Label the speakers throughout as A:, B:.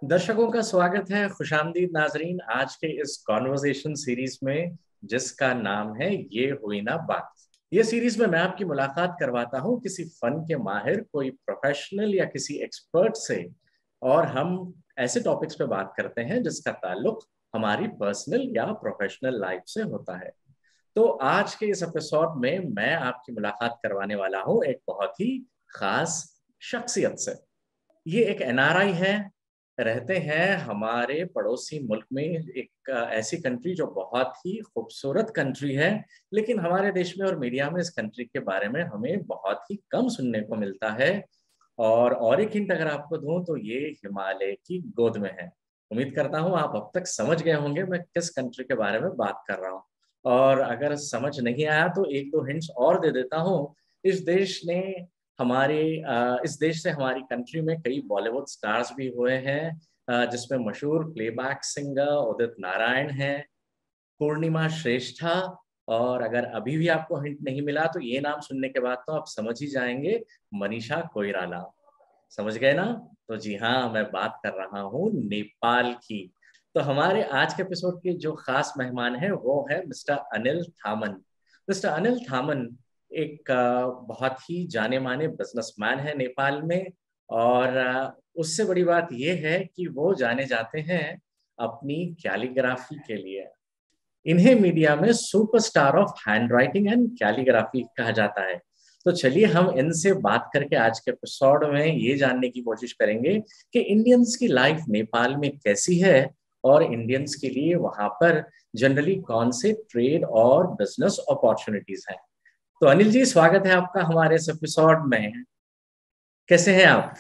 A: दर्शकों का स्वागत है। खुशामदीद नाजरीन, आज के इस कॉन्वर्सेशन सीरीज में जिसका नाम है ये हुई ना बात। ये सीरीज में मैं आपकी मुलाकात करवाता हूँ किसी फन के माहिर, कोई प्रोफेशनल या किसी एक्सपर्ट से, और हम ऐसे टॉपिक्स पे बात करते हैं जिसका ताल्लुक हमारी पर्सनल या प्रोफेशनल लाइफ से होता है। तो आज के इस एपिसोड में मैं आपकी मुलाकात करवाने वाला हूँ एक बहुत ही खास शख्सियत से। ये एक एनआरआई है, रहते हैं हमारे पड़ोसी मुल्क में, एक ऐसी कंट्री जो बहुत ही खूबसूरत कंट्री है, लेकिन हमारे देश में और मीडिया में इस कंट्री के बारे में हमें बहुत ही कम सुनने को मिलता है। और एक हिंट अगर आपको दूं तो ये हिमालय की गोद में है। उम्मीद करता हूं आप अब तक समझ गए होंगे मैं किस कंट्री के बारे में बात कर रहा हूं। और अगर समझ नहीं आया तो एक दो हिंट्स और दे देता हूं। इस देश ने हमारे इस देश से हमारी कंट्री में कई बॉलीवुड स्टार्स भी हुए हैं, जिसमें मशहूर प्लेबैक सिंगर उदित नारायण हैं, पूर्णिमा श्रेष्ठा। और अगर अभी भी आपको हिंट नहीं मिला तो ये नाम सुनने के बाद तो आप समझ ही जाएंगे, मनीषा कोइराला। समझ गए ना? तो जी हाँ, मैं बात कर रहा हूँ नेपाल की। तो हमारे आज के एपिसोड के जो खास मेहमान हैं वो है मिस्टर अनिल थामन। मिस्टर अनिल थामन एक बहुत ही जाने माने बिजनेसमैन है नेपाल में। और उससे बड़ी बात यह है कि वो जाने जाते हैं अपनी कैलीग्राफी के लिए। इन्हें मीडिया में superstar of handwriting and calligraphy कहा जाता है। तो चलिए हम इनसे बात करके आज के एपिसोड में ये जानने की कोशिश करेंगे कि इंडियंस की लाइफ नेपाल में कैसी है, और इंडियंस के लिए वहां पर जनरली कौन से ट्रेड और बिजनेस अपॉर्चुनिटीज हैं। तो अनिल जी, स्वागत है आपका हमारे इस एपिसोड में। कैसे हैं आप?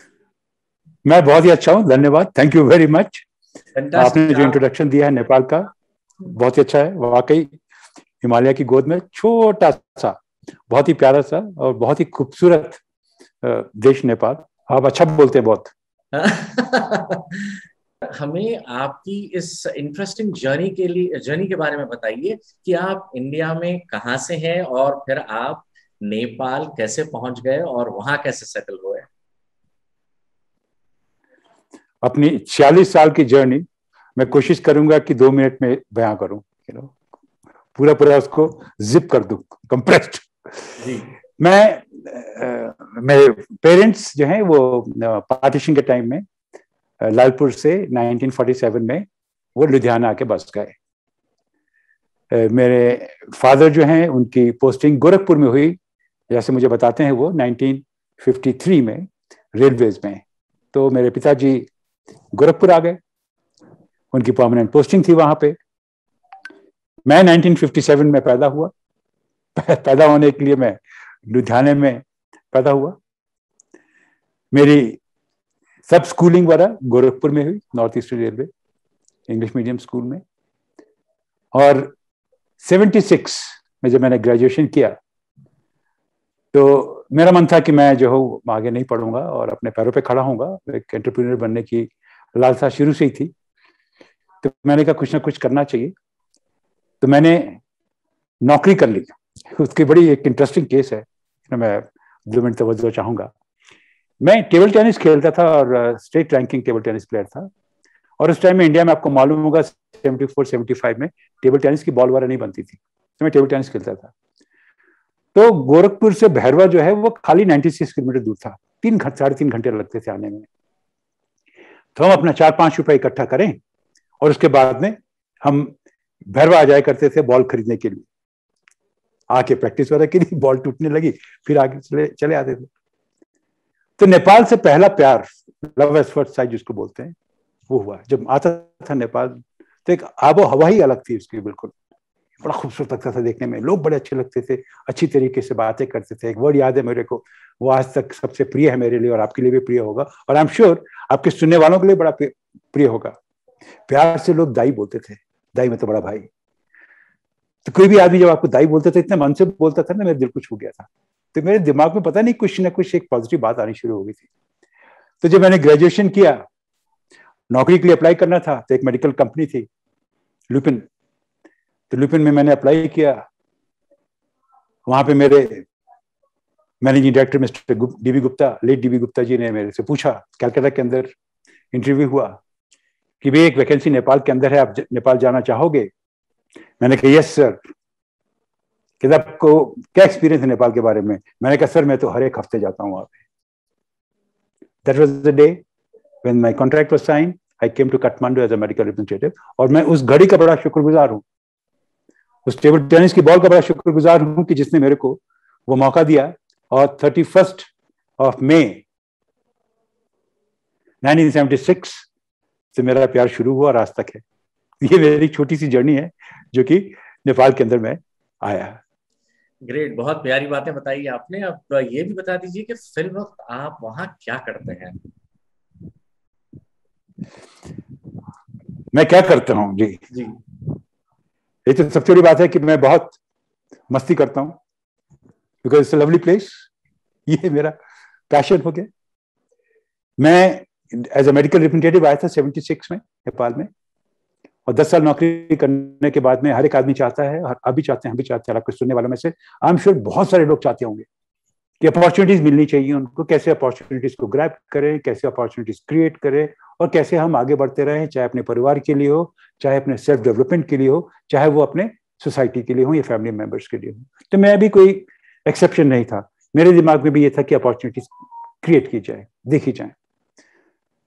B: मैं बहुत ही अच्छा हूँ, धन्यवाद, थैंक यू वेरी मच। आपने
A: फैंटास्टिक।
B: जो इंट्रोडक्शन दिया है नेपाल का, बहुत ही अच्छा है। वाकई हिमालय की गोद में छोटा सा, बहुत ही प्यारा सा और बहुत ही खूबसूरत देश नेपाल। आप अच्छा बोलते हैं बहुत।
A: हमें आपकी इस इंटरेस्टिंग जर्नी के बारे में बताइए कि आप इंडिया में कहाँ से हैं और फिर आप नेपाल कैसे पहुंच गए और वहां कैसे सेटल हुए।
B: अपनी 46 साल की जर्नी मैं कोशिश करूंगा कि 2 मिनट में बयां करूं, पूरा पूरा उसको जिप कर दूं, कंप्रेस्ड।
A: जी।
B: मेरे पेरेंट्स जो हैं वो पार्टीशन के टाइम में लालपुर से 1947 में वो लुधियाना आके बस गए। मेरे फादर जो हैं उनकी पोस्टिंग गोरखपुर में हुई, जैसे मुझे बताते हैं वो 1953 में रेलवेज में। तो मेरे पिताजी गोरखपुर आ गए, उनकी परमानेंट पोस्टिंग थी वहां पे। मैं 1957 में पैदा हुआ। पैदा होने के लिए मैं लुधियाने में पैदा हुआ। मेरी सब स्कूलिंग वगैरह गोरखपुर में हुई, north eastern railway English medium school में। और 76 में जब मैंने ग्रेजुएशन किया तो मेरा मन था कि मैं जो हूँ आगे नहीं पढ़ूंगा और अपने पैरों पे खड़ा होऊंगा। एक एंटरप्रेन्योर बनने की लालसा शुरू से ही थी। तो मैंने कहा कुछ ना कुछ करना चाहिए, तो मैंने नौकरी कर ली। उसकी बड़ी एक इंटरेस्टिंग केस है, मैं 2 मिनट तवज्जो चाहूंगा। मैं टेबल टेनिस खेलता था और state ranking table tennis player था। और उस टाइम में इंडिया में आपको मालूम होगा 74-75 में टेबल टेनिस की बॉल वगैरह नहीं बनती थी, तो मैं टेबल टेनिस खेलता था। तो गोरखपुर से भैरवा जो है वो खाली 96 किलोमीटर दूर था, 3-3.5 घंटे लगते थे आने में। तो हम अपना 4-5 रुपए इकट्ठा करें और उसके बाद में हम भैरवा आ जाया करते थे बॉल खरीदने के लिए। आके प्रैक्टिस वगैरह की, बॉल टूटने लगी, फिर आगे चले आते थे। तो नेपाल से पहला प्यार, लव एट फर्स्ट साइट जिसको बोलते हैं, वो हुआ जब आता था नेपाल। तो एक आबो हवा ही अलग थी उसकी, बिल्कुल बड़ा खूबसूरत लगता था देखने में। लोग बड़े अच्छे लगते थे, अच्छी तरीके से बातें करते थे। एक वर्ड याद है मेरे को, वो आज तक सबसे प्रिय है मेरे लिए और आपके लिए भी प्रिय होगा, और आई एम श्योर आपके सुनने वालों के लिए बड़ा प्रिय होगा। प्यार से लोग दाई बोलते थे, दाई में तो बड़ा भाई। तो कोई भी आदमी जब आपको दाई बोलता था, इतने मन से बोलता था ना, मेरा दिल को छू गया था। तो मेरे दिमाग में पता नहीं कुछ ना कुछ एक पॉजिटिव बात आनी शुरू हो गई थी। तो जब मैंने ग्रेजुएशन किया, नौकरी के लिए अप्लाई करना था, तो एक मेडिकल कंपनी थी लुपिन। तो लुपिन में मैंने अप्लाई किया। वहां पे मेरे managing director mister DB Gupta, late DB Gupta ji ने मेरे से पूछा, कलकत्ता के अंदर इंटरव्यू हुआ कि भाई एक वैकेंसी नेपाल के अंदर है, आप नेपाल जाना चाहोगे? मैंने कहा यस सर। कि आपको क्या एक्सपीरियंस है नेपाल के बारे में? मैंने कहा सर मैं तो हर एक हफ्ते जाता हूँ वहां पे। That was the day when my contract was sign. I came to Kathmandu as a medical representative. और मैं उस घड़ी का बड़ा शुक्रगुजार हूँ, उस टेबल टेनिस की बॉल का बड़ा शुक्रगुजार हूँ कि जिसने मेरे को वो मौका दिया। और 31 मई 1976 से मेरा प्यार शुरू हुआ और आज तक है। ये मेरी छोटी सी जर्नी है जो कि नेपाल के अंदर मैं आया।
A: ग्रेट, बहुत प्यारी बातें बताई आपने। अब ये भी बता दीजिए कि फिल वक्त आप वहां क्या करते हैं?
B: मैं क्या करता हूँ जी?
A: जी।
B: ये तो सबसे बड़ी बात है कि मैं बहुत मस्ती करता हूँ, because it's a lovely place. ये मेरा पैशन हो गया। मैं एज अ मेडिकल रिप्रेजेंटेटिव आया था 76 में नेपाल में, और 10 साल नौकरी करने के बाद में हर एक आदमी चाहता है, अभी चाहते हैं, हम भी चाहते हैं, आपको सुनने वालों में से आई एम श्योर बहुत सारे लोग चाहते होंगे कि अपॉर्चुनिटीज मिलनी चाहिए उनको, कैसे अपॉर्चुनिटीज को ग्रैब करें, कैसे अपॉर्चुनिटीज क्रिएट करें, और कैसे हम आगे बढ़ते रहें, चाहे अपने परिवार के लिए हो, चाहे अपने सेल्फ डेवलपमेंट के लिए हो, चाहे वो अपने सोसाइटी के लिए हो या फैमिली मेंबर्स के लिए हो। तो मैं भी कोई एक्सेप्शन नहीं था। मेरे दिमाग में भी ये था कि अपॉर्चुनिटीज क्रिएट की जाए, देखी जाए।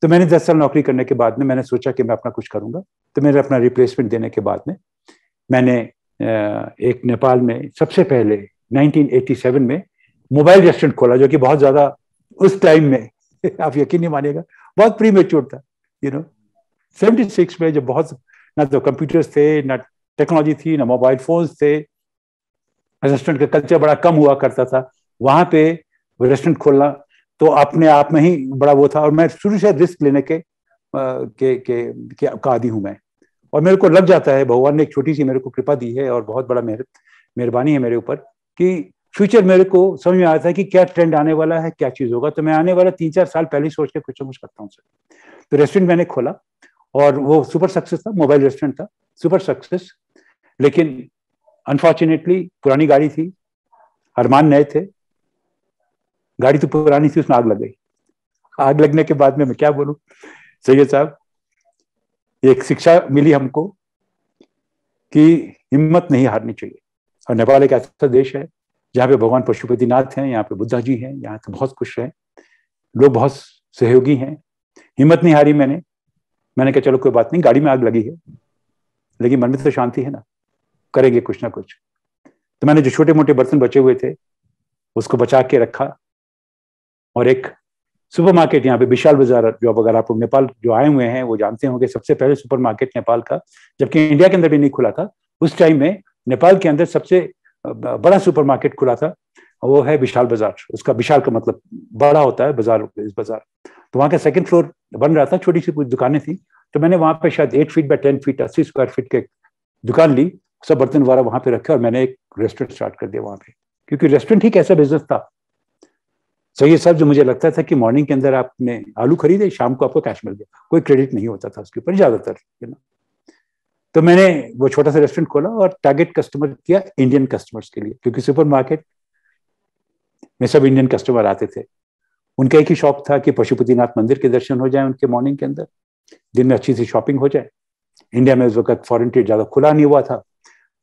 B: तो मैंने 10 साल नौकरी करने के बाद में मैंने सोचा कि मैं अपना कुछ करूंगा। तो मैंने अपना रिप्लेसमेंट देने के बाद में मैंने एक नेपाल में सबसे पहले 1987 में मोबाइल रेस्टोरेंट खोला, जो कि बहुत ज्यादा उस टाइम में आप यकीन नहीं मानिएगा, बहुत प्रीमेच्योर था। 76 में जब बहुत ना तो कंप्यूटर्स थे, ना टेक्नोलॉजी थी, ना मोबाइल फोन्स थे, रेस्टोरेंट का कल्चर बड़ा कम हुआ करता था। वहां पे रेस्टोरेंट खोलना तो अपने आप में ही बड़ा वो था। और मैं शुरू से रिस्क लेने का आदी हूं मैं, और मेरे को लग जाता है, भगवान ने एक छोटी सी मेरे को कृपा दी है और बहुत बड़ा मेहरबानी है मेरे ऊपर कि फ्यूचर मेरे को समझ में आता है कि क्या ट्रेंड आने वाला है, क्या चीज होगा। तो मैं आने वाला 3-4 साल पहले सोच के कुछ ना कुछ करता हूँ सर। तो रेस्टोरेंट मैंने खोला और वो सुपर सक्सेस था, मोबाइल रेस्टोरेंट था, सुपर सक्सेस। लेकिन अनफॉर्चुनेटली पुरानी गाड़ी थी, अरमान नए थे, गाड़ी तो पुरानी थी, उसमें आग लग गई। आग लगने के बाद में मैं क्या बोलूं सैयद साहब, एक शिक्षा मिली हमको कि हिम्मत नहीं हारनी चाहिए। और नेपाल एक ऐसा देश है जहाँ पे भगवान पशुपतिनाथ हैं, यहाँ पे बुद्धा जी हैं, यहाँ तो बहुत खुश हैं, लोग बहुत सहयोगी हैं। हिम्मत नहीं हारी मैंने कहा चलो कोई बात नहीं, गाड़ी में आग लगी है लेकिन मन में तो शांति है ना, करेंगे कुछ ना कुछ। तो मैंने जो छोटे मोटे बर्तन बचे हुए थे उसको बचा के रखा, और एक सुपरमार्केट यहाँ पे विशाल बाजार, जो अगर आप नेपाल जो आए हुए हैं वो जानते होंगे, सबसे पहले सुपरमार्केट नेपाल का, जबकि इंडिया के अंदर भी नहीं खुला था उस टाइम में, नेपाल के अंदर सबसे बड़ा सुपरमार्केट खुला था, वो है विशाल बाजार। उसका विशाल का मतलब बड़ा होता है, बाजार, इस बाजार। तो वहाँ का सेकंड फ्लोर बन रहा था, छोटी सी कुछ दुकानें थी। तो मैंने वहाँ पे शायद 8 feet by 10 feet 80 square feet के दुकान ली, सब बर्तन वगैरह वहाँ पे रखे, और मैंने एक रेस्टोरेंट स्टार्ट कर दिया वहाँ पे। क्योंकि रेस्टोरेंट ही कैसा बिजनेस था सही सब, जो मुझे लगता था कि मॉर्निंग के अंदर आपने आलू खरीदे, शाम को आपको कैश मिल गया, कोई क्रेडिट नहीं होता था उसके ऊपर ज्यादातर। तो मैंने वो छोटा सा रेस्टोरेंट खोला और टारगेट कस्टमर किया इंडियन कस्टमर्स के लिए, क्योंकि सुपरमार्केट में सब इंडियन कस्टमर आते थे। उनका एक ही शौक था कि पशुपतिनाथ मंदिर के दर्शन हो जाए उनके मॉर्निंग के अंदर, दिन में अच्छी सी शॉपिंग हो जाए। इंडिया में उस वक्त फॉरेन ट्रेड ज्यादा खुला नहीं हुआ था,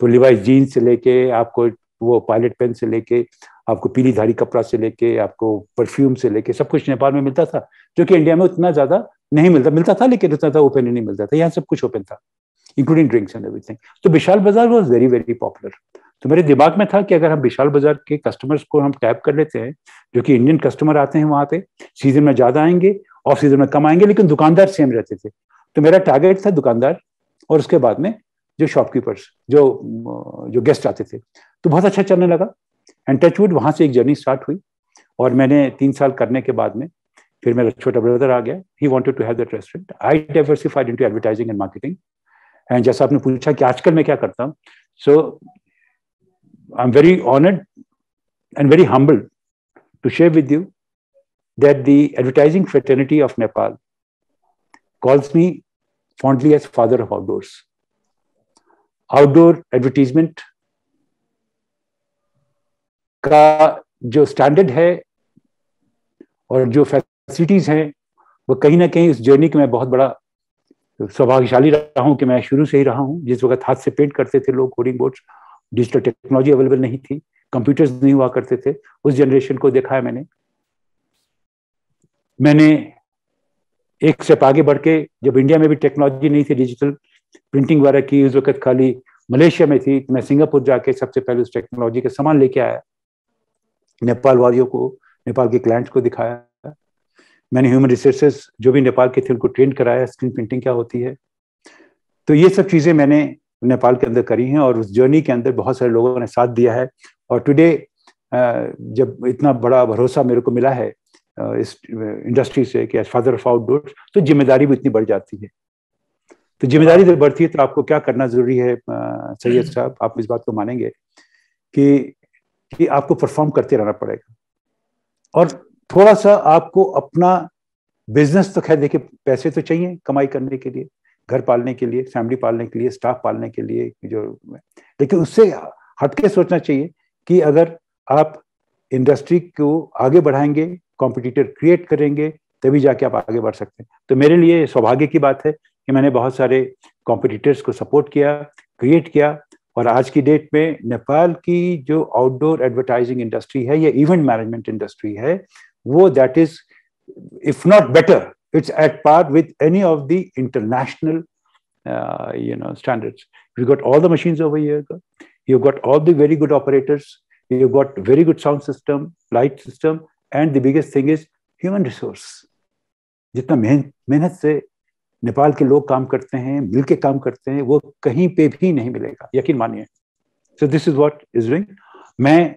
B: तो लिवाइस जीन्स से लेके आपको वो पायलट पेन से लेके आपको पीली धारी कपड़ा से लेके आपको परफ्यूम से लेके सब कुछ नेपाल में मिलता था, जो कि इंडिया में उतना ज्यादा नहीं मिलता था, लेकिन उतना ओपन नहीं मिलता था। यहाँ सब कुछ ओपन था, इंक्लूडिंग ड्रिंक्स एंड एवरीथिंग। तो विशाल बाजार वॉज वेरी वेरी पॉपुलर। तो मेरे दिमाग में था कि अगर हम विशाल बाजार के कस्टमर्स को हम टैप कर लेते हैं, जो कि इंडियन कस्टमर आते हैं वहां पे, सीजन में ज्यादा आएंगे, ऑफ सीजन में कम आएंगे, लेकिन दुकानदार सेम रहते थे। तो मेरा टारगेट था दुकानदार, और उसके बाद में जो शॉपकीपर्स, जो गेस्ट आते थे। तो बहुत अच्छा चलने लगा, एंड टचवुड वहां से एक जर्नी स्टार्ट हुई। और मैंने 3 साल करने के बाद में फिर मेरा छोटा ब्रदर आ गया, he wanted to have that restaurant. I diversified into advertising and marketing. And जैसा आपने पूछा कि आजकल मैं क्या करता हूँ, so I am very honoured and very humble to share with you that the advertising fraternity of Nepal calls me fondly as father of outdoors. Outdoor advertisement का जो स्टैंडर्ड है और जो फैसिलिटीज हैं, वो कहीं ना कहीं इस जर्नी का मैं बहुत बड़ा तो सौभाग्यशाली रहा हूँ कि मैं शुरू से ही रहा हूँ। जिस वक्त हाथ से पेंट करते थे लोग coding boards, digital technology available नहीं थी, कंप्यूटर्स नहीं हुआ करते थे, उस जनरेशन को देखा है मैंने एक स्टेप आगे बढ़ के, जब इंडिया में भी टेक्नोलॉजी नहीं थी डिजिटल प्रिंटिंग वगैरह की, उस वक्त खाली मलेशिया में थी, मैं सिंगापुर जाके सबसे पहले उस टेक्नोलॉजी के सामान लेके आया, नेपाल वालियों को, नेपाल के क्लाइंट्स को दिखाया। मैंने ह्यूमन रिसोर्सेज जो भी नेपाल के थे उनको ट्रेन कराया स्क्रीन प्रिंटिंग क्या होती है। तो ये सब चीज़ें मैंने नेपाल के अंदर करी हैं और उस जर्नी के अंदर बहुत सारे लोगों ने साथ दिया है। और टुडे जब इतना बड़ा भरोसा मेरे को मिला है इस इंडस्ट्री से कि एज फादर ऑफ आउटडोर्स, तो जिम्मेदारी भी इतनी बढ़ जाती है। तो जिम्मेदारी जब बढ़ती है तो आपको क्या करना जरूरी है सैयद साहब, आप इस बात को मानेंगे कि आपको परफॉर्म करते रहना पड़ेगा। और थोड़ा सा आपको अपना बिजनेस, तो खैर देखिए पैसे तो चाहिए कमाई करने के लिए, घर पालने के लिए, फैमिली पालने के लिए, स्टाफ पालने के लिए, लेकिन उससे हटके सोचना चाहिए कि अगर आप इंडस्ट्री को आगे बढ़ाएंगे, कॉम्पिटिटर क्रिएट करेंगे, तभी जाके आप आगे बढ़ सकते हैं। तो मेरे लिए सौभाग्य की बात है कि मैंने बहुत सारे कॉम्पिटिटर्स को सपोर्ट किया, क्रिएट किया, और आज की डेट में नेपाल की जो आउटडोर एडवर्टाइजिंग इंडस्ट्री है या इवेंट मैनेजमेंट इंडस्ट्री है, वो that is if not better, it's at par with any of the international standards. We've got all the machines over here, you've got all the very good operators, you've got very good sound system, light system, and the biggest thing is human resource. जितना मेहनत से नेपाल के लोग काम करते हैं, मिलके काम करते हैं, वो कहीं पे भी नहीं मिलेगा, यकीन मानिए। So this is what is doing. मैं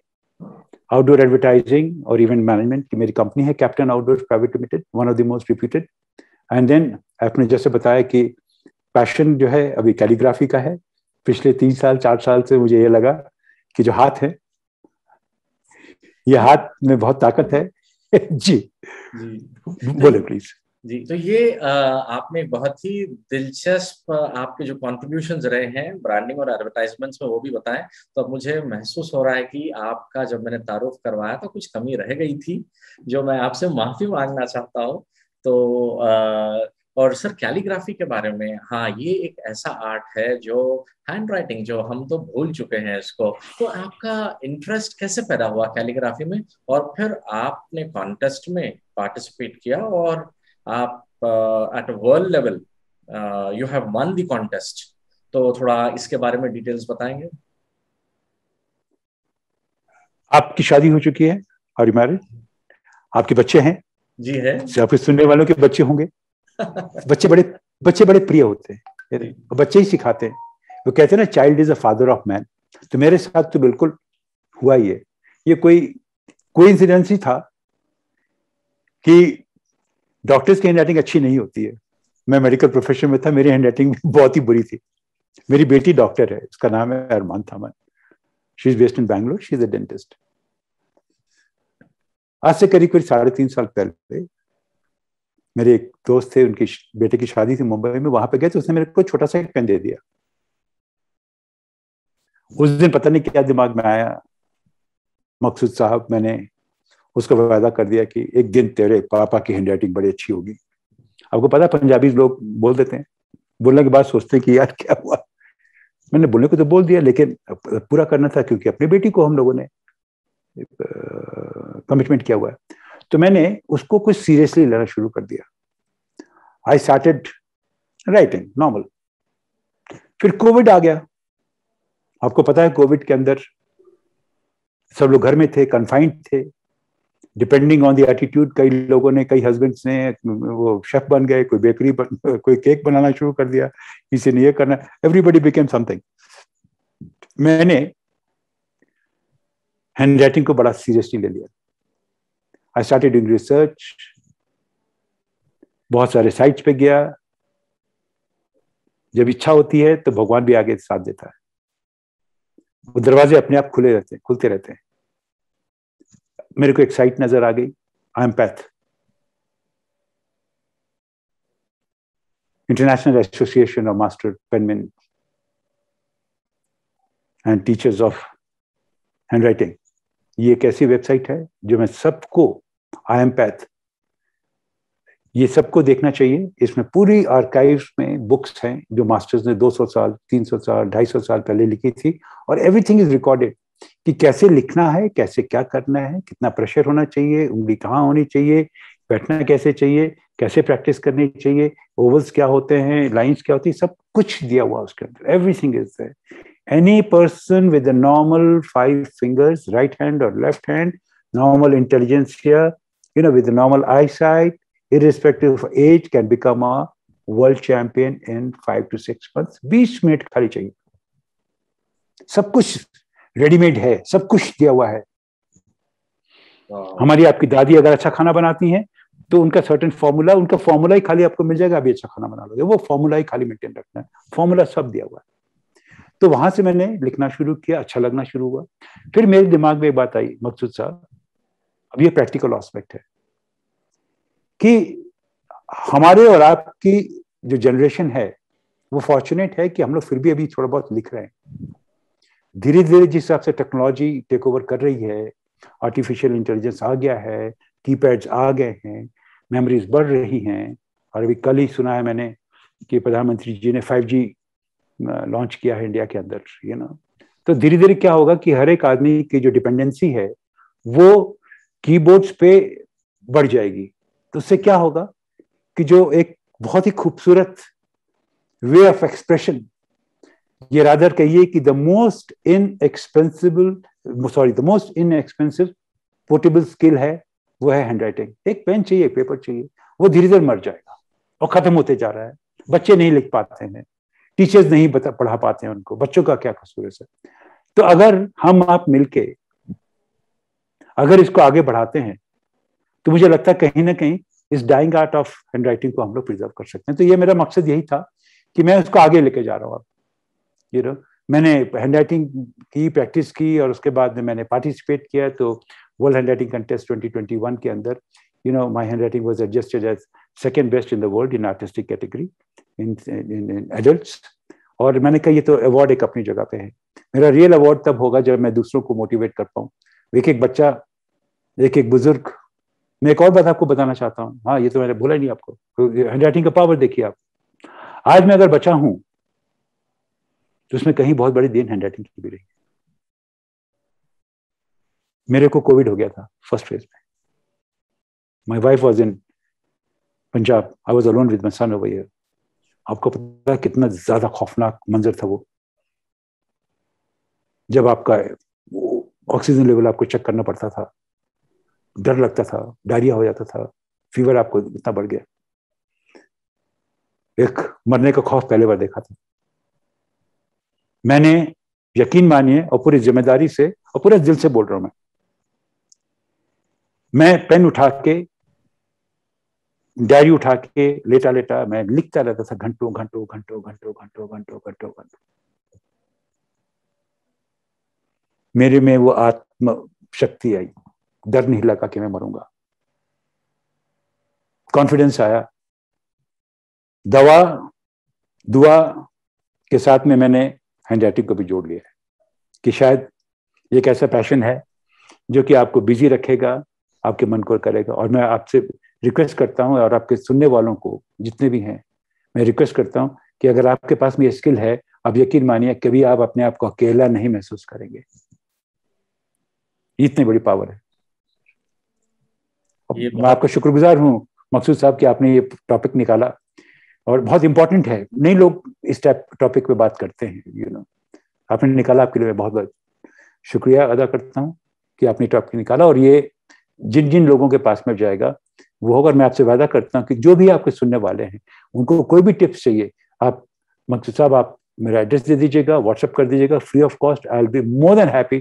B: आउटडोर एडवर्टाइजिंग और इवेंट मैनेजमेंट की मेरी कंपनी है, captain outdoor private limited, one of the most reputed. And then आपने जैसे बताया कि पैशन जो है अभी कैलीग्राफी का है। पिछले 3-4 साल से मुझे ये लगा कि जो हाथ है, ये हाथ में बहुत ताकत है। जी बोले प्लीज।
A: जी, तो ये आपने बहुत ही दिलचस्प आपके जो कॉन्ट्रीब्यूशंस रहे हैं ब्रांडिंग और एडवर्टाइजमेंट्स में, वो भी बताएं। तो अब मुझे महसूस हो रहा है कि आपका जब मैंने तारुफ करवाया तो कुछ कमी रह गई थी, जो मैं आपसे माफी मांगना चाहता हूँ। तो और सर कैलीग्राफी के बारे में, हाँ ये एक ऐसा आर्ट है जो हैंड राइटिंग, जो हम तो भूल चुके हैं इसको। तो आपका इंटरेस्ट कैसे पैदा हुआ कैलीग्राफी में, और फिर आपने कॉन्टेस्ट में पार्टिसिपेट किया और आप at world level you have won the contest. तो थोड़ा इसके बारे में डिटेल्स बताएंगे।
B: आपकी शादी हो चुकी है, आर यू मैरिड? आपके बच्चे हैं?
A: जी है।
B: आपके सुनने वालों के बच्चे होंगे। बच्चे बड़े प्रिय होते हैं, बच्चे ही सिखाते हैं। वो कहते हैं ना, child is a father of man. तो मेरे साथ तो बिल्कुल हुआ ही है। ये कोई कोइंसिडेंस ही था कि डॉक्टर्स की हैंडराइटिंग अच्छी नहीं होती है। मैं मेडिकल प्रोफेशन में था, मेरी हैंडराइटिंग बहुत ही बुरी थी। मेरी बेटी डॉक्टर है, उसका नाम है Arman Thaman, she is based in Bangalore, she is a dentist. आज से करीब 3.5 साल पहले मेरे एक दोस्त थे, उनकी बेटे की शादी थी मुंबई में, वहां पे गए तो उसने मेरे को छोटा सा एक पेन दे दिया। उस दिन पता नहीं क्या दिमाग में आया, मकसूद साहब, मैंने उसको वादा कर दिया कि एक दिन तेरे पापा की हैंडराइटिंग बड़ी अच्छी होगी। आपको पता है पंजाबी लोग बोल देते हैं, बोलने के बाद सोचते हैं कि यार क्या हुआ। मैंने बोलने को तो बोल दिया, लेकिन पूरा करना था क्योंकि अपनी बेटी को हम लोगों ने कमिटमेंट किया हुआ है। तो मैंने उसको कुछ सीरियसली लेना शुरू कर दिया। I started writing normal. फिर कोविड आ गया। आपको पता है कोविड के अंदर सब लोग घर में थे, कन्फाइंड थे। डिपेंडिंग ऑन द एटीट्यूड, कई लोगों ने, कई हस्बैंड्स ने वो शेफ बन गए, कोई केक बनाना शुरू कर दिया, किसी ने ये करना, एवरीबडी बिकेम समथिंग। मैंने हैंड राइटिंग को बड़ा सीरियसली ले लिया। आई स्टार्टेड डूइंग रिसर्च, बहुत सारे साइट्स पे गया। जब इच्छा होती है तो भगवान भी आगे साथ देता है, वो दरवाजे अपने आप खुलते रहते हैं। मेरे को एक साइट नजर आ गई, IAMPETH, international association of master penmen and teachers of handwriting. ये एक ऐसी वेबसाइट है जो मैं सबको आईएमपैथ, ये सबको देखना चाहिए। इसमें पूरी आर्काइव्स में बुक्स हैं जो मास्टर्स ने 200 साल, 300 साल, 250 साल पहले लिखी थी, और एवरीथिंग इज रिकॉर्डेड कि कैसे लिखना है, कैसे क्या करना है, कितना प्रेशर होना चाहिए, उंगली कहाँ होनी चाहिए, बैठना कैसे चाहिए, कैसे प्रैक्टिस करनी चाहिए, ओवल्स क्या होते हैं, लाइंस क्या होती है, सब कुछ दिया हुआ उसके अंदर। Everything is there. Any person with a normal 5 fingers, right hand or left hand, normal intelligentsia, with a normal eyesight, irrespective of age, can become a world champion in 5 to 6 months. 20 minute खाली चाहिए। सब कुछ readymade है, सब कुछ दिया हुआ है। हमारी आपकी दादी अगर अच्छा खाना बनाती हैं तो उनका सर्टेन फॉर्मूला, उनका फॉर्मूला ही खाली आपको मिल जाएगा, अभी अच्छा खाना बना लोगे, वो फॉर्मूला ही खाली मेंटेन रखना है, फॉर्मूला सब दिया हुआ है। तो वहां से मैंने लिखना शुरू किया, अच्छा लगना शुरू हुआ। फिर मेरे दिमाग में एक बात आई, मकसूद साहब, अब ये प्रैक्टिकल एस्पेक्ट है कि हमारे और आपकी जो जनरेशन है वो फॉर्चुनेट है कि हम लोग फिर भी अभी थोड़ा बहुत लिख रहे हैं। धीरे धीरे जिस हिसाब से टेक्नोलॉजी टेक ओवर कर रही है, आर्टिफिशियल इंटेलिजेंस आ गया है, कीपैड्स आ गए हैं, मेमोरीज बढ़ रही हैं, और अभी कल ही सुना है मैंने कि प्रधानमंत्री जी ने 5G लॉन्च किया है इंडिया के अंदर, तो धीरे धीरे क्या होगा कि हर एक आदमी की जो डिपेंडेंसी है वो कीबोर्ड्स पे बढ़ जाएगी। तो उससे क्या होगा कि जो एक बहुत ही खूबसूरत वे ऑफ एक्सप्रेशन, ये रादर कहिए कि the most inexpensive portable skill है, वो है हैंड राइटिंग। एक पेन चाहिए, एक पेपर चाहिए, वो धीरे धीरे मर जाएगा और खत्म होते जा रहा है। बच्चे नहीं लिख पाते हैं, टीचर्स नहीं पढ़ा पाते हैं उनको, बच्चों का क्या कसूर है सर। तो अगर हम आप मिलके अगर इसको आगे बढ़ाते हैं तो मुझे लगता है कहीं ना कहीं इस dying art of hand writing को हम लोग प्रिजर्व कर सकते हैं। तो ये मेरा मकसद यही था कि मैं उसको आगे लेके जा रहा हूँ। मैंने हैंड राइटिंग की प्रैक्टिस की और उसके बाद में मैंने पार्टिसिपेट किया। तो वर्ल्ड हैंड राइटिंग कंटेस्ट 2021 के अंदर my hand writing was adjudged as second best in the world in artistic category in adults। और मैंने कहा ये तो अवार्ड एक अपनी जगह पे है। मेरा रियल अवार्ड तब होगा जब मैं दूसरों को मोटिवेट कर पाऊँ, एक एक बच्चा, एक एक बुजुर्ग। मैं एक और बात आपको बताना चाहता हूँ, हाँ ये तो मैंने बोला नहीं आपको, हैंड राइटिंग का पावर देखिए आप। आज मैं अगर बचा हूं तो उसमें कहीं बहुत बड़ी देन हैंड राइटिंग की भी रही। मेरे को कोविड हो गया था फर्स्ट फेज में, my wife was in Punjab, I was alone with my son over here. आपको पता है कितना ज्यादा खौफनाक मंजर था वो, जब आपका ऑक्सीजन लेवल आपको चेक करना पड़ता था, डर लगता था, डायरिया हो जाता था, फीवर आपको इतना बढ़ गया। एक मरने का खौफ पहले बार देखा था मैंने, यकीन मानिए, और पूरी जिम्मेदारी से और पूरे दिल से बोल रहा हूं। मैं पेन उठा के, डायरी उठा के लेटा लेटा मैं लिखता रहता था घंटों घंटों घंटों घंटों घंटों घंटों घंटों घंटों। मेरे में वो आत्म शक्ति आई, डर नहीं लगा कि मैं मरूंगा, कॉन्फिडेंस आया। दवा दुआ के साथ में मैंने हैंड राइटिंग को भी जोड़ लिया है कि शायद ये एक ऐसा पैशन है जो कि आपको बिजी रखेगा, आपके मन को करेगा। और मैं आपसे रिक्वेस्ट करता हूं, और आपके सुनने वालों को जितने भी हैं, मैं रिक्वेस्ट करता हूं कि अगर आपके पास में ये स्किल है, आप यकीन मानिए कभी आप अपने आप को अकेला नहीं महसूस करेंगे। इतनी बड़ी पावर है। मैं आपका शुक्रगुजार हूं मकसूद साहब कि आपने ये टॉपिक निकाला, और बहुत इंपॉर्टेंट है। नहीं लोग इस टॉपिक पे बात करते हैं, आपने निकाला, आपके लिए मैं बहुत बहुत शुक्रिया अदा करता हूं कि आपने टॉपिक निकाला। और ये जिन जिन लोगों के पास में जाएगा वो होगा। मैं आपसे वादा करता हूं कि जो भी आपके सुनने वाले हैं उनको कोई भी टिप्स चाहिए, आप मकसूद साहब आप मेरा एड्रेस दे दीजिएगा, व्हाट्सएप कर दीजिएगा, free of cost. I will be more than happy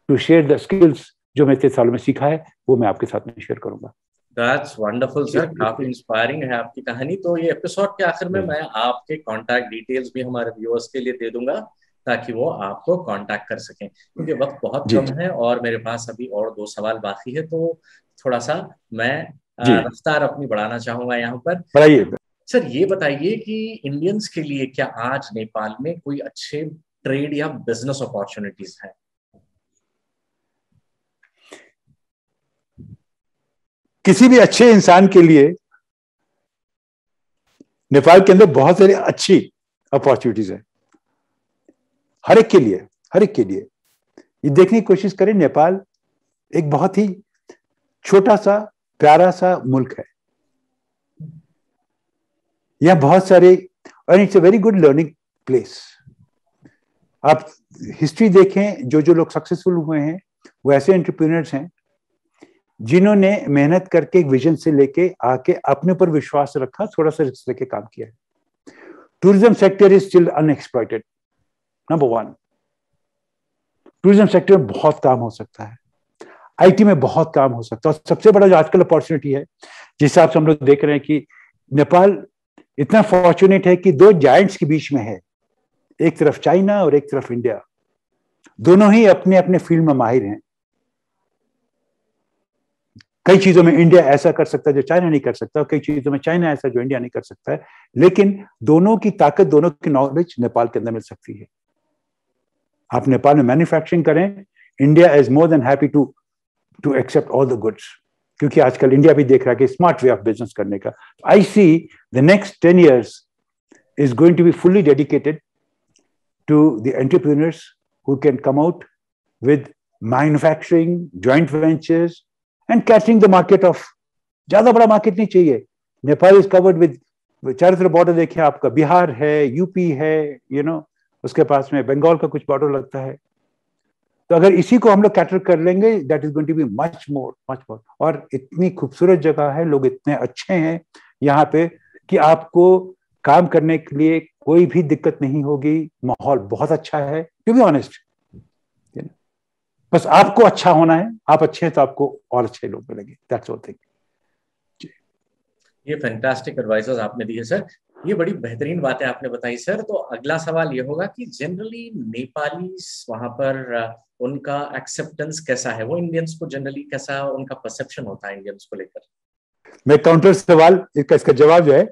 B: to share the skills जो मैं इतने सालों में सीखा है, वो मैं आपके साथ में शेयर करूंगा।
A: That's wonderful, sir. काफी इंस्पायरिंग है आपकी कहानी। तो ये एपिसोड के आखिर में मैं आपके कांटेक्ट डिटेल्स भी हमारे व्यूअर्स के लिए दे दूंगा ताकि वो आपको कांटेक्ट कर सकें, क्योंकि वक्त बहुत कम है और मेरे पास अभी और 2 सवाल बाकी है। तो थोड़ा सा मैं रफ्तार अपनी बढ़ाना चाहूंगा यहाँ पर।
B: बढ़ाइए
A: सर, ये बताइए कि इंडियंस के लिए क्या आज नेपाल में कोई अच्छे ट्रेड या बिजनेस अपॉर्चुनिटीज हैं?
B: किसी भी अच्छे इंसान के लिए नेपाल के अंदर बहुत सारी अच्छी अपॉर्चुनिटीज है, हर एक के लिए, हर एक के लिए। ये देखने की कोशिश करें, नेपाल एक बहुत ही छोटा सा प्यारा सा मुल्क है, यह बहुत सारे, और it's a very good learning place. आप हिस्ट्री देखें, जो जो लोग सक्सेसफुल हुए हैं वो ऐसे एंटरप्रेन्योर्स हैं जिन्होंने मेहनत करके एक विजन से लेके आके अपने ऊपर विश्वास रखा, थोड़ा सा रिस्क लेके काम किया है। Tourism sector is still unexploited, number one. Tourism sector में बहुत काम हो सकता है, आईटी में बहुत काम हो सकता है, और सबसे बड़ा जो आजकल अपॉर्चुनिटी है जिस हिसाब से हम लोग देख रहे हैं कि नेपाल इतना फॉर्चुनेट है कि दो जायंट्स के बीच में है, एक तरफ चाइना और एक तरफ इंडिया, दोनों ही अपने अपने फील्ड में माहिर हैं। कई चीजों में इंडिया ऐसा कर सकता है जो चाइना नहीं कर सकता, और कई चीजों में चाइना ऐसा जो इंडिया नहीं कर सकता है, लेकिन दोनों की ताकत, दोनों की नॉलेज नेपाल के अंदर मिल सकती है। आप नेपाल में मैन्युफैक्चरिंग करें, India is more than happy to accept all the goods, क्योंकि आजकल इंडिया भी देख रहा है कि स्मार्ट वे ऑफ बिजनेस करने का। I see the next 10 years is going to be fully dedicated to the entrepreneurs who can come out with manufacturing, joint ventures and catching the market of, ज्यादा बड़ा market नहीं चाहिए। Nepal is covered with, चारों तरफ border देखिए आपका, बिहार है, UP है, उसके पास में बंगाल का कुछ बॉर्डर लगता है। तो अगर इसी को हम लोग कैटर कर लेंगे, that is going to be much more. और इतनी खूबसूरत जगह है, लोग इतने अच्छे हैं यहाँ पे कि आपको काम करने के लिए कोई भी दिक्कत नहीं होगी, माहौल बहुत अच्छा है। टू बी ऑनेस्ट, बस आपको अच्छा होना है, आप अच्छे हैं तो आपको और अच्छे लोग मिलेंगे, दैट्स ऑल थिंग।
A: ये फैंटास्टिक एडवाइसेस आपने दिए सर, ये बड़ी बेहतरीन बातें आपने बताई सर। तो अगला सवाल ये होगा कि जनरली नेपाली वहां पर उनका एक्सेप्टेंस कैसा है, वो इंडियंस को जनरली कैसा उनका परसेप्शन होता है इंडियंस को लेकर?
B: मैं काउंटर सवाल, इसका जवाब जो है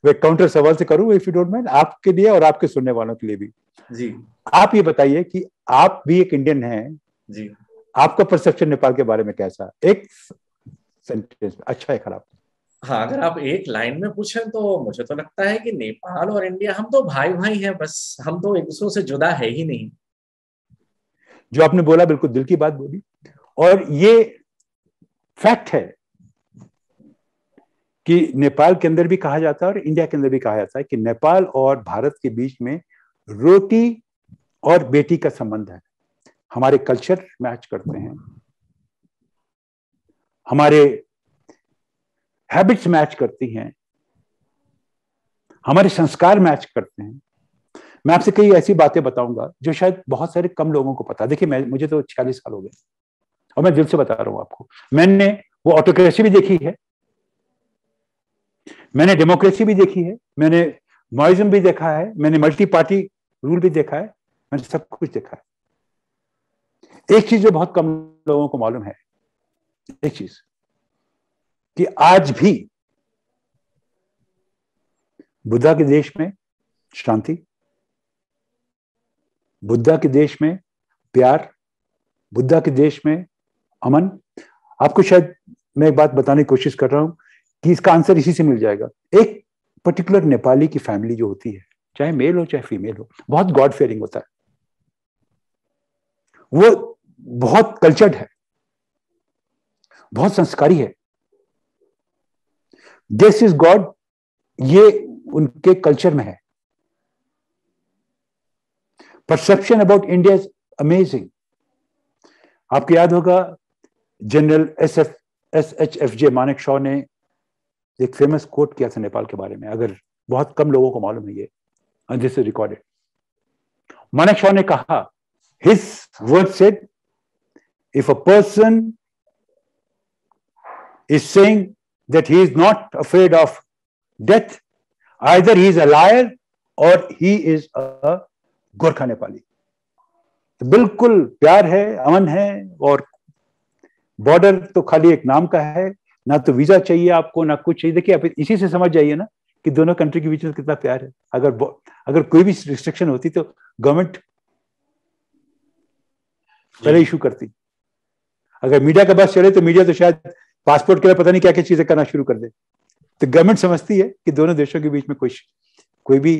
B: वो काउंटर सवाल से करूं, इफ यू डोंट माइंड, आपके लिए और आपके सुनने वालों के लिए भी।
A: जी,
B: आप ये बताइए कि आप भी एक इंडियन हैं
A: जी,
B: आपका परसेप्शन नेपाल के बारे में कैसा, एक सेंटेंस में, अच्छा है खराब?
A: हाँ, अगर आप एक लाइन में पूछें तो मुझे तो लगता है कि नेपाल और इंडिया हम तो भाई भाई हैं, बस हम तो एक दूसरे से जुदा है ही नहीं।
B: जो आपने बोला बिल्कुल दिल की बात बोली, और ये फैक्ट है कि नेपाल के अंदर भी कहा जाता है और इंडिया के अंदर भी कहा जाता है कि नेपाल और भारत के बीच में रोटी और बेटी का संबंध है। हमारे कल्चर मैच करते हैं, हमारे हैबिट्स मैच करती हैं, हमारे संस्कार मैच करते हैं। मैं आपसे कई ऐसी बातें बताऊंगा जो शायद बहुत सारे कम लोगों को पता। देखिए, मुझे तो 46 साल हो गए और मैं दिल से बता रहा हूं आपको, मैंने वो ऑटोक्रेसी भी देखी है, मैंने डेमोक्रेसी भी देखी है, मैंने मॉइज्म भी देखा है, मैंने मल्टी पार्टी रूल भी देखा है, मैंने सब कुछ देखा है। एक चीज जो बहुत कम लोगों को मालूम है, एक चीज कि आज भी बुद्धा के देश में शांति, बुद्धा के देश में प्यार, बुद्धा के देश में अमन। आपको शायद मैं एक बात बताने की कोशिश कर रहा हूं कि इसका आंसर इसी से मिल जाएगा। एक पर्टिकुलर नेपाली की फैमिली जो होती है, चाहे मेल हो चाहे फीमेल हो, बहुत गॉड फेयरिंग होता है, वो बहुत कल्चर्ड है, बहुत संस्कारी है। दिस इज गॉड, ये उनके कल्चर में है। Perception about India is amazing. आपको याद होगा जनरल SHFJ मानेकशॉ ने एक फेमस कोट किया था नेपाल के बारे में, अगर बहुत कम लोगों को मालूम है ये, and this is recorded. Manekshaw ने कहा, his word said, if a person is saying that he is not afraid of death, either he is a liar or he is a Gorkha Nepali. तो बिल्कुल प्यार है, अमन है, और बॉर्डर तो खाली एक नाम का है, ना तो वीजा चाहिए आपको, ना कुछ चाहिए। देखिए, आप इसी से समझ जाइए ना कि दोनों कंट्री के बीच में कितना प्यार है। अगर कोई भी रिस्ट्रिक्शन होती तो गवर्नमेंट पहले इशू करती। अगर मीडिया का बस चले तो मीडिया तो शायद पासपोर्ट के लिए पता नहीं क्या क्या चीजें करना शुरू कर दे। तो गवर्नमेंट समझती है कि दोनों देशों के बीच में कोई भी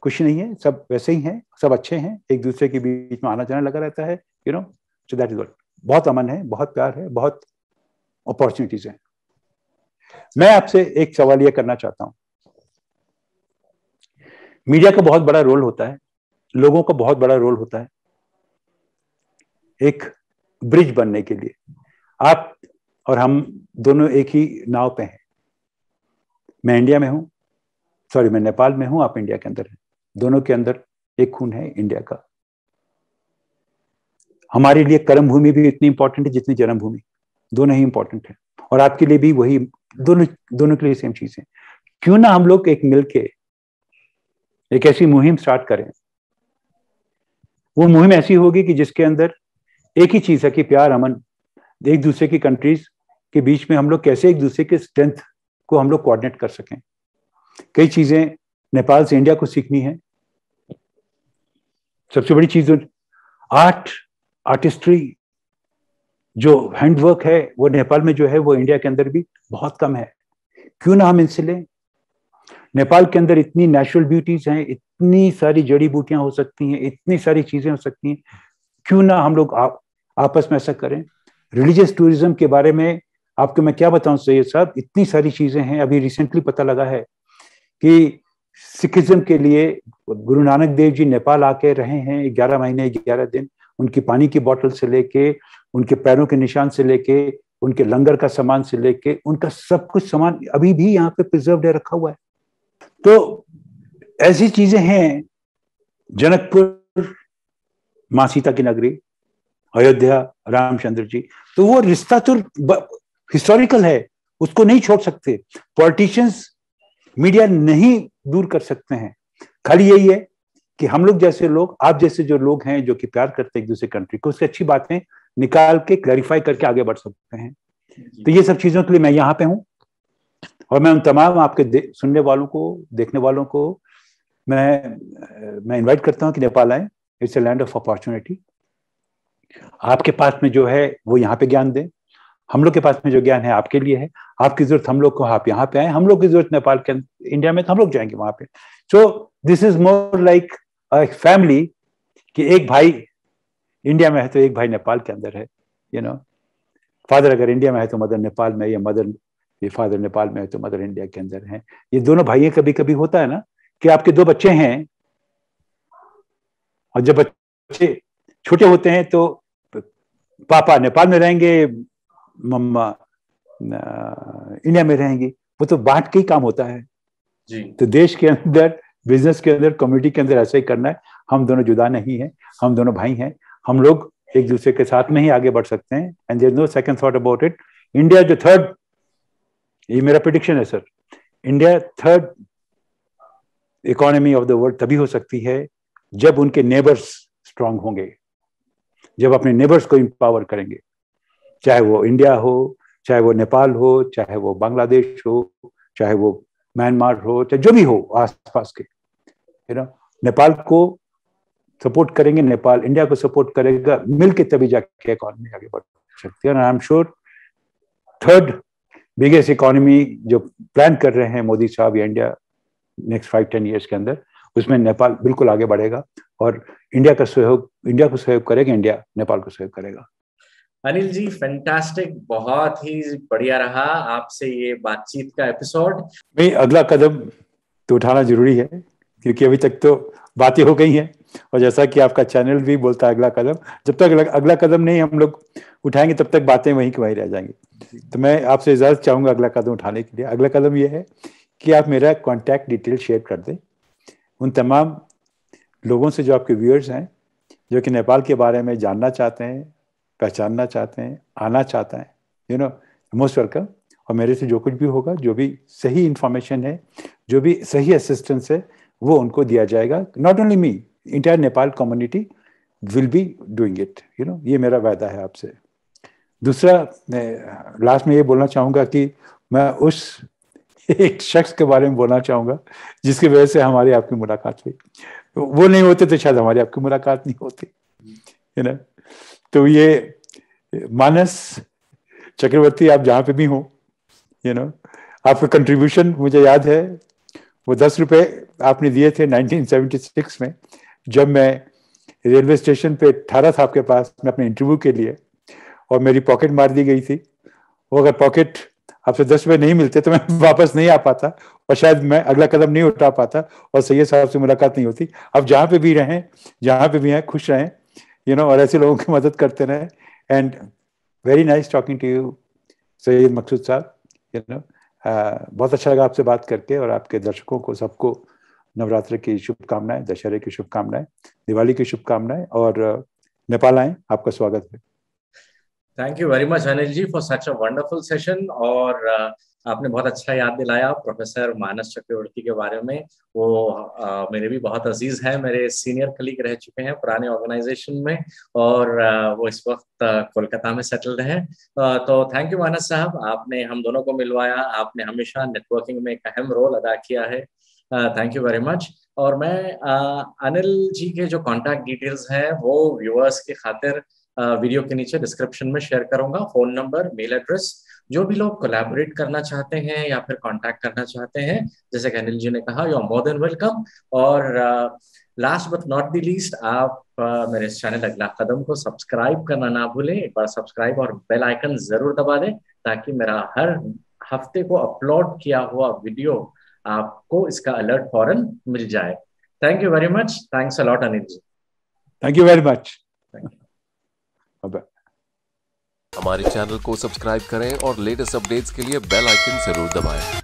B: कुछ नहीं है, सब वैसे ही हैं, सब अच्छे हैं, एक दूसरे के बीच में आना जाना लगा रहता है, सो दैट इज व्हाट। बहुत अमन है, बहुत प्यार है, बहुत अपॉर्चुनिटीज हैं। मैं आपसे एक सवाल यह करना चाहता हूं, मीडिया का बहुत बड़ा रोल होता है, लोगों का बहुत बड़ा रोल होता है एक ब्रिज बनने के लिए। आप और हम दोनों एक ही नाव पे हैं। मैं इंडिया में हूं, सॉरी मैं नेपाल में हूं, आप इंडिया के अंदर हैं, दोनों के अंदर एक खून है इंडिया का। हमारे लिए कर्म भूमि भी इतनी इंपॉर्टेंट है जितनी जन्मभूमि, दोनों ही इंपॉर्टेंट है, और आपके लिए भी वही, दोनों के लिए सेम चीज है। क्यों ना हम लोग एक मिलके एक ऐसी मुहिम स्टार्ट करें, वो मुहिम ऐसी होगी कि जिसके अंदर एक ही चीज है कि प्यार अमन, एक दूसरे की कंट्रीज के बीच में हम लोग कैसे एक दूसरे के स्ट्रेंथ को हम लोग कोऑर्डिनेट कर सकें। कई चीजें नेपाल से इंडिया को सीखनी है। सबसे बड़ी चीज आर्टिस्ट्री, जो हैंडवर्क है वो नेपाल में जो है वो इंडिया के अंदर भी बहुत कम है। क्यों ना हम इनसे लें। नेपाल के अंदर इतनी नेचुरल ब्यूटीज हैं, इतनी सारी जड़ी बूटियां हो सकती हैं, इतनी सारी चीजें हो सकती हैं, क्यों ना हम लोग आपस में ऐसा करें। रिलीजियस टूरिज्म के बारे में आपको मैं क्या बताऊं सैयद साहब, इतनी सारी चीजें हैं। अभी रिसेंटली पता लगा है कि सिखिज्म के लिए गुरु नानक देव जी नेपाल आके रहे हैं 11 महीने 11 दिन। उनकी पानी की बोतल से लेके, उनके पैरों के निशान से लेके, उनके लंगर का सामान से लेके, उनका सब कुछ सामान अभी भी यहाँ पे प्रिजर्व्ड है, रखा हुआ है। तो ऐसी चीजें हैं। जनकपुर, मां सीता की नगरी, अयोध्या, रामचंद्र जी, तो वो रिश्ता तो हिस्टोरिकल है, उसको नहीं छोड़ सकते। पॉलिटिशियंस, मीडिया नहीं दूर कर सकते हैं। खाली यही है कि हम लोग जैसे लोग, आप जैसे जो लोग हैं जो कि प्यार करते हैं एक दूसरे कंट्री को, उसकी अच्छी बातें निकाल के क्लैरिफाई करके आगे बढ़ सकते हैं। तो ये सब चीजों के लिए मैं यहाँ पे हूँ, और मैं उन तमाम आपके सुनने वालों को, देखने वालों को मैं इनवाइट करता हूँ कि नेपाल आए। It's a land of opportunity. आपके पास में जो है वो यहाँ पे ज्ञान दें, हम लोग के पास में जो ज्ञान है आपके लिए है। आपकी जरूरत हम लोग को, आप यहाँ पे आए, हम लोग की जरूरत नेपाल के इंडिया में, तो हम लोग जाएंगे वहां पे। So this is more like family, कि एक भाई इंडिया में है तो एक भाई नेपाल के अंदर है। फादर अगर इंडिया में है तो मदर नेपाल में, या ये फादर नेपाल में है तो मदर इंडिया के अंदर है। ये दोनों भाई, कभी कभी होता है ना कि आपके दो बच्चे हैं, और जब बच्चे छोटे होते हैं तो पापा नेपाल में रहेंगे, मम्मा इंडिया में रहेंगी, वो तो बांट के ही काम होता है
A: जी।
B: तो देश के अंदर, बिजनेस के अंदर, कम्युनिटी के अंदर ऐसा ही करना है। हम दोनों जुदा नहीं हैं, हम दोनों भाई हैं। हम लोग एक दूसरे के साथ में ही आगे बढ़ सकते हैं, and there is no second thought about it. India जो थर्ड, ये मेरा प्रेडिक्शन है sir, India third economy of the world तभी हो सकती है जब उनके नेबर्स स्ट्रांग होंगे, जब अपने नेबर्स को इंपावर करेंगे, चाहे वो इंडिया हो, चाहे वो नेपाल हो, चाहे वो बांग्लादेश हो, चाहे वो म्यांमार हो, चाहे जो भी हो आसपास के, नेपाल को सपोर्ट करेंगे, नेपाल इंडिया को सपोर्ट करेगा, मिलके तभी जाके इकोनॉमी आगे बढ़ सकती है। I am sure third biggest economy जो प्लान कर रहे हैं मोदी साहब या इंडिया नेक्स्ट 5-10 ईयर्स के अंदर, उसमें नेपाल बिल्कुल आगे बढ़ेगा, और इंडिया को सहयोग करेगा, इंडिया नेपाल को सहयोग करेगा।
A: अनिल जी फैंटास्टिक, बहुत ही बढ़िया रहा आपसे ये बातचीत का एपिसोड।
B: भाई अगला कदम तो उठाना जरूरी है, क्योंकि अभी तक तो बातें हो गई हैं, और जैसा कि आपका चैनल भी बोलता है अगला कदम, जब तक अगला कदम नहीं हम लोग उठाएंगे तब तक बातें वहीं की वहीं रह जाएंगी। तो मैं आपसे इजाजत चाहूंगा अगला कदम उठाने के लिए। अगला कदम ये है कि आप मेरा कॉन्टैक्ट डिटेल शेयर कर दें उन तमाम लोगों से जो आपके व्यूअर्स हैं, जो कि नेपाल के बारे में जानना चाहते हैं, पहचानना चाहते हैं, आना चाहते हैं, मोस्ट वेलकम। और मेरे से जो कुछ भी होगा, जो भी सही इंफॉर्मेशन है, जो भी सही असिस्टेंस है, वो उनको दिया जाएगा। Not only me, entire Nepal community will be doing it, ये मेरा वायदा है आपसे। दूसरा, लास्ट में ये बोलना चाहूँगा कि मैं उस एक शख्स के बारे में बोलना चाहूँगा जिसकी वजह से हमारी आपकी मुलाकात हुई। वो नहीं होते तो शायद हमारी आपकी मुलाकात नहीं होती, तो ये मानस चक्रवर्ती, आप जहाँ पे भी हो, आपका कंट्रीब्यूशन मुझे याद है, वो 10 रुपए आपने दिए थे 1976 में, जब मैं रेलवे स्टेशन पे ठहरा था आपके पास में अपने इंटरव्यू के लिए, और मेरी पॉकेट मार दी गई थी। वो अगर पॉकेट आपसे 10 रुपए नहीं मिलते तो मैं वापस नहीं आ पाता, और शायद मैं अगला कदम नहीं उठा पाता, और सैयद साहब से मुलाकात नहीं होती। अब जहाँ पे भी रहें, जहाँ पे भी हैं, खुश रहें, और ऐसे लोगों की मदद करते रहें। And very nice talking to you Syed Maqsood sahab. बहुत अच्छा लगा आपसे बात करके, और आपके दर्शकों को सबको नवरात्र की शुभकामनाएं, दशहरे की शुभकामनाएं, दिवाली की शुभकामनाएं, और नेपाल आए, आपका स्वागत है।
A: Thank you very much Anil ji for such a wonderful session. और आपने बहुत अच्छा याद दिलाया प्रोफेसर मानस चक्रवर्ती के बारे में। वो मेरे भी बहुत अजीज हैं, मेरे सीनियर कलीग रह चुके हैं पुराने ऑर्गेनाइजेशन में, और वो इस वक्त कोलकाता में सेटल्ड हैं। तो थैंक यू मानस साहब, आपने हम दोनों को मिलवाया, आपने हमेशा नेटवर्किंग में एक अहम रोल अदा किया है। Thank you very much. और मैं अनिल जी के जो कॉन्टैक्ट डिटेल्स हैं वो व्यूअर्स की खातिर वीडियो के नीचे डिस्क्रिप्शन में शेयर करूंगा, फोन नंबर, मेल एड्रेस। जो भी लोग कोलैबोरेट करना चाहते हैं या फिर कांटेक्ट करना चाहते हैं, जैसे कि अनिल जी ने कहा, you are more than welcome. और last but not the least, आप मेरे इस चैनल अगला कदम को सब्सक्राइब करना ना भूलें। एक बार सब्सक्राइब और बेल आइकन जरूर दबा दें, ताकि मेरा हर हफ्ते को अपलोड किया हुआ वीडियो आपको इसका अलर्ट फौरन मिल जाए। Thank you very much. Thanks a lot Anil ji.
B: Thank you very much.
C: हमारे चैनल को सब्सक्राइब करें और लेटेस्ट अपडेट्स के लिए बेल आइकन जरूर दबाएं।